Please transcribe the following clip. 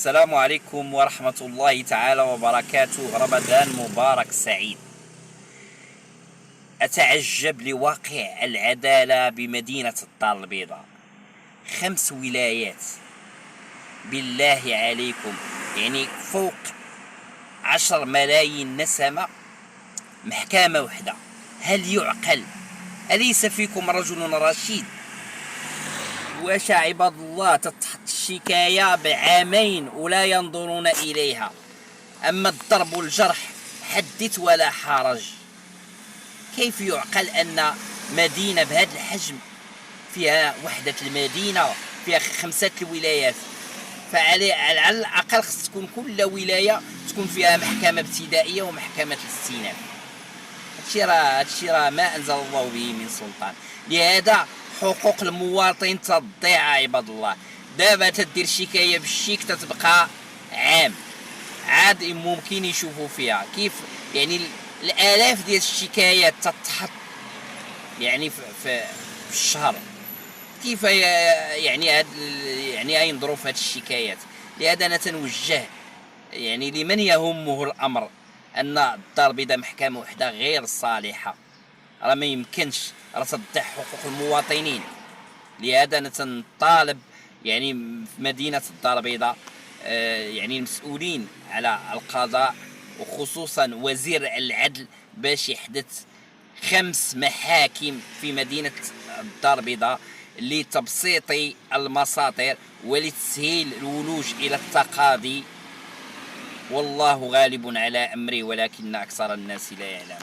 السلام عليكم ورحمة الله تعالى وبركاته. رمضان مبارك سعيد. أتعجب لواقع العدالة بمدينة الدار البيضاء. 5 ولايات، بالله عليكم، يعني فوق 10 ملايين نسمة، محكمة وحدة. هل يعقل؟ أليس فيكم رجل رشيد؟ واش عباد الله تتحط الشكاية بعامين ولا ينظرون إليها؟ أما الضرب والجرح حدث ولا حرج. كيف يعقل أن مدينة بهذا الحجم فيها وحدة المدينة فيها 5 الولايات؟ على الأقل خص تكون كل ولاية تكون فيها محكمة ابتدائية ومحكمة الاستئناف. هادشي راه ما أنزل الله به من سلطان. لهذا حقوق المواطن تضيع عباد الله. دابا تدير شكاية بالشيك تتبقى عام عاد ممكن يشوفوا فيها كيف، يعني الآلاف ديال الشكايات تتحط يعني في الشهر. كيف يعني ينظروا في هاد الشكايات؟ لهذا أنا تنوجه يعني لمن يهمه الأمر أن الدار البيضاء محكمة وحدة غير صالحة. راه ما يمكنش، راه تضيع حقوق المواطنين. لهذا أنا تنطالب يعني في مدينة الدار البيضاء يعني المسؤولين على القضاء وخصوصا وزير العدل باش يحدث 5 محاكم في مدينة الدار البيضاء لتبسيط المساطر ولتسهيل الولوج إلى التقاضي. والله غالب على أمره ولكن أكثر الناس لا يعلمون.